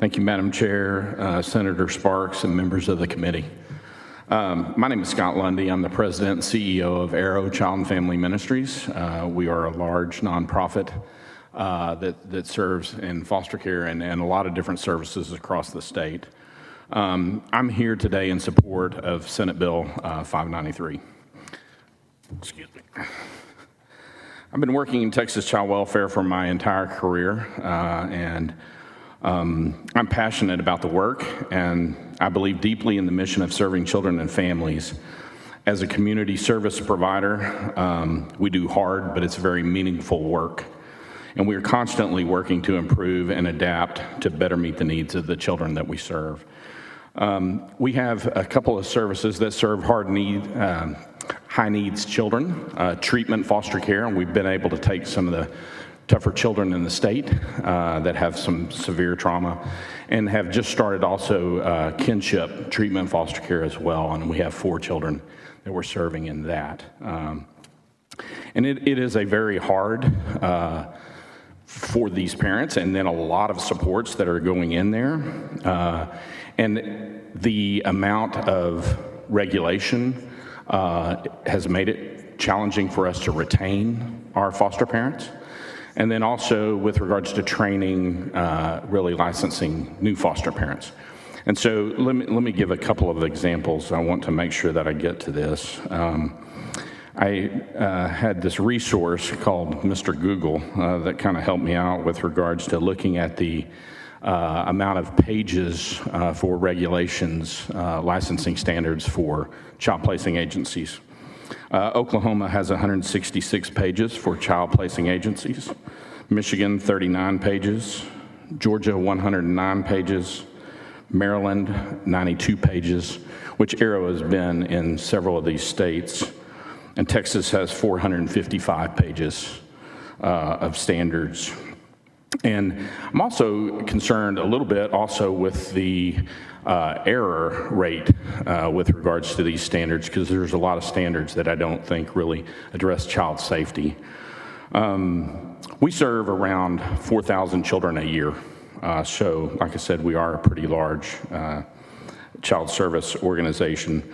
Thank you, Madam Chair, Senator Sparks, and members of the committee. My name is Scott Lundy. I'm the president and CEO of Arrow Child and Family Ministries. We are a large nonprofit that serves in foster care and a lot of different services across the state. I'm here today in support of Senate Bill 593. Excuse me. I've been working in Texas child welfare for my entire career, and I'm passionate about the work, and I believe deeply in the mission of serving children and families. As a community service provider, we do hard, but it's very meaningful work. And we are constantly working to improve and adapt to better meet the needs of the children that we serve. We have a couple of services that serve high needs children, treatment foster care, and we've been able to take some of the tougher children in the state that have some severe trauma, and have just started also kinship treatment foster care as well, and we have 4 children that we're serving in that. And it is a very hard for these parents, and then a lot of supports that are going in there, and the amount of regulation has made it challenging for us to retain our foster parents. And then also with regards to training, really licensing new foster parents. And so let me give a couple of examples. I want to make sure that I get to this. I had this resource called Mr. Google that kind of helped me out with regards to looking at the amount of pages for regulations, licensing standards for child placing agencies. Oklahoma has 166 pages for child placing agencies, Michigan 39 pages, Georgia 109 pages, Maryland 92 pages, which Arrow has been in several of these states, and Texas has 455 pages of standards. And I'm also concerned a little bit also with the error rate with regards to these standards, because there's a lot of standards that I don't think really address child safety. We serve around 4,000 children a year. So, like I said, we are a pretty large child service organization.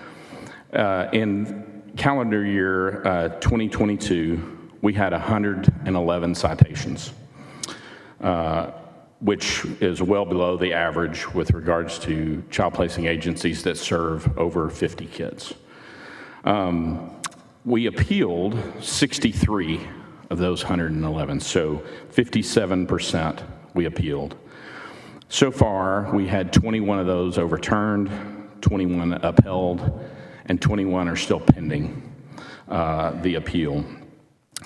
In calendar year 2022, we had 111 citations. Which is well below the average with regards to child placing agencies that serve over 50 kids. We appealed 63 of those 111, so 57% we appealed. So far, we had 21 of those overturned, 21 upheld, and 21 are still pending the appeal.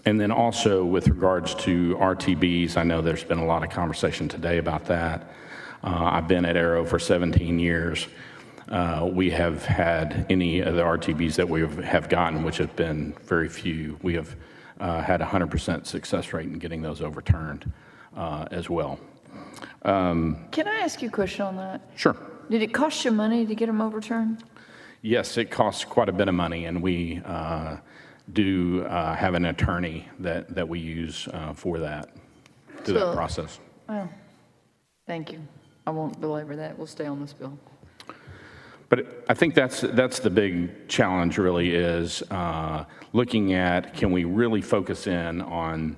And then also with regards to RTBs, I know there's been a lot of conversation today about that. I've been at Arrow for 17 years. We have had any of the RTBs that we have gotten, which have been very few. We have had 100% success rate in getting those overturned as well. Can I ask you a question on that? Sure. Did it cost you money to get them overturned? Yes, it costs quite a bit of money, and we do have an attorney that we use for that, through that process. Well, thank you. I won't belabor that. We'll stay on this bill. But I think that's the big challenge really is looking at, can we really focus in on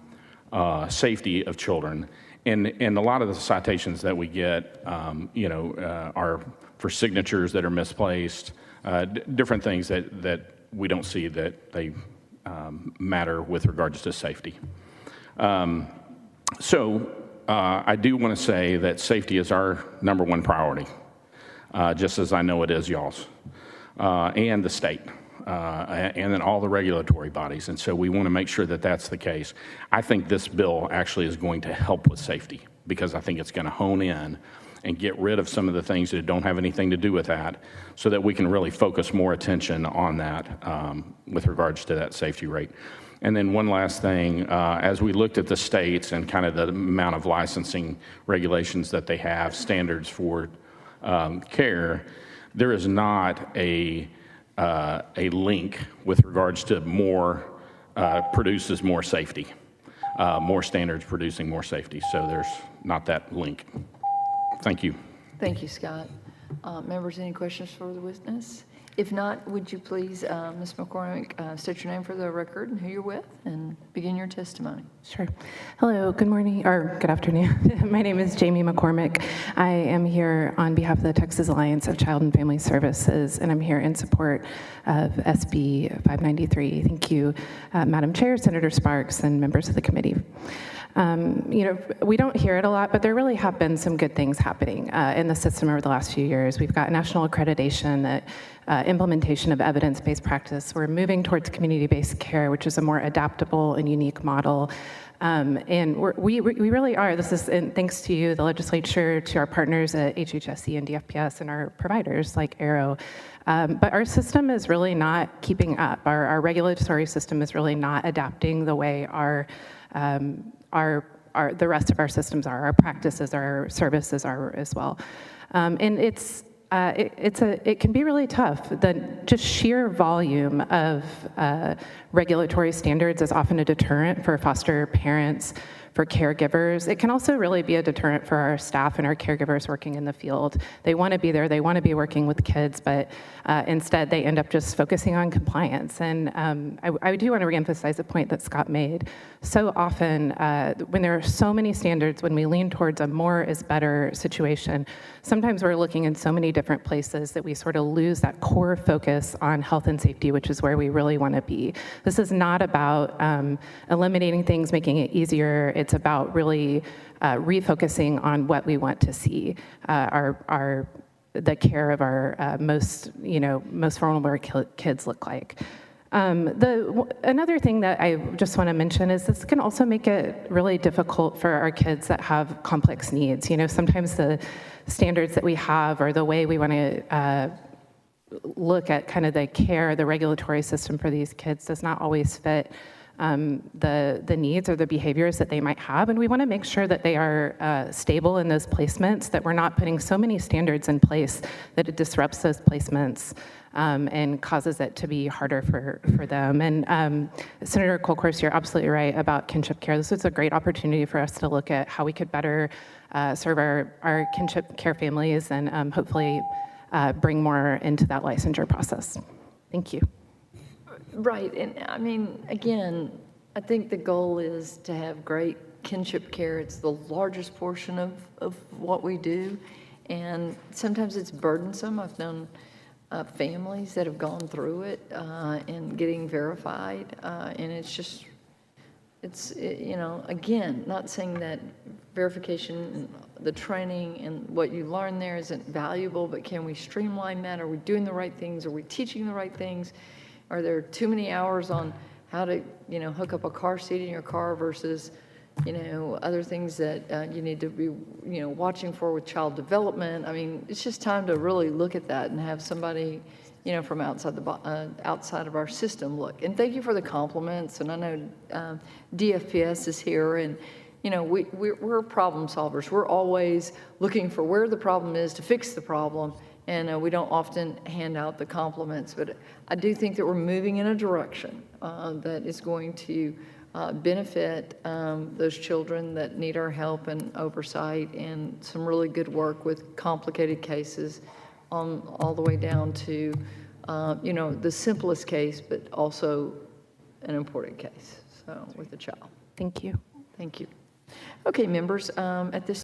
safety of children? And a lot of the citations that we get, are for signatures that are misplaced, different things that we don't see that they matter with regards to safety. So I do want to say that safety is our number one priority, just as I know it is y'all's, and the state, and then all the regulatory bodies. And so we want to make sure that that's the case. I think this bill actually is going to help with safety, because I think it's going to hone in and get rid of some of the things that don't have anything to do with that, so that we can really focus more attention on that with regards to that safety rate. And then one last thing, as we looked at the states and kind of the amount of licensing regulations that they have, standards for care, there is not a link with regards to more produces more safety, more standards producing more safety. So there's not that link. Thank you. Thank you, Scott. Members, any questions for the witness? If not, would you please, Ms. McCormick, state your name for the record and who you're with, and begin your testimony. Sure. Hello, good morning, or good afternoon. My name is Jamie McCormick. I am here on behalf of the Texas Alliance of Child and Family Services, and I'm here in support of SB 593. Thank you, Madam Chair, Senator Sparks, and members of the committee. We don't hear it a lot, but there really have been some good things happening in the system over the last few years. We've got national accreditation, implementation of evidence-based practice. We're moving towards community-based care, which is a more adaptable and unique model. And we really are. This is thanks to you, the legislature, to our partners at HHS and DFPS, and our providers like Arrow. But our system is really not keeping up. Our regulatory system is really not adapting the way the rest of our systems are, our practices, our services are as well. And it can be really tough. The just sheer volume of regulatory standards is often a deterrent for foster parents, for caregivers. It can also really be a deterrent for our staff and our caregivers working in the field. They want to be there, they want to be working with kids, but instead they end up just focusing on compliance. And I do want to reemphasize a point that Scott made. So often, when there are so many standards, when we lean towards a more is better situation, sometimes we're looking in so many different places that we sort of lose that core focus on health and safety, which is where we really want to be. This is not about eliminating things, making it easier. It's about really refocusing on what we want to see the care of our most vulnerable kids look like. Another thing that I just want to mention is this can also make it really difficult for our kids that have complex needs. Sometimes the standards that we have or the way we want to look at kind of the care, the regulatory system for these kids does not always fit the needs or the behaviors that they might have. And we want to make sure that they are stable in those placements, that we're not putting so many standards in place that it disrupts those placements and causes it to be harder for them. And Senator Kolkhorst, you're absolutely right about kinship care. This is a great opportunity for us to look at how we could better serve our kinship care families and hopefully bring more into that licensure process. Thank you. Right, and I mean, again, I think the goal is to have great kinship care. It's the largest portion of what we do, and sometimes it's burdensome. I've known families that have gone through it and getting verified, and again, not saying that verification and the training and what you learn there isn't valuable, but can we streamline that? Are we doing the right things? Are we teaching the right things? Are there too many hours on how to, hook up a car seat in your car versus, other things that you need to be, watching for with child development? I mean, it's just time to really look at that and have somebody, from outside of our system look. And thank you for the compliments. And I know DFPS is here, and we're problem solvers. We're always looking for where the problem is to fix the problem. And we don't often hand out the compliments, but I do think that we're moving in a direction that is going to benefit those children that need our help and oversight, and some really good work with complicated cases all the way down to, the simplest case, but also an important case, so with the child. Thank you. Thank you. Okay, members, at this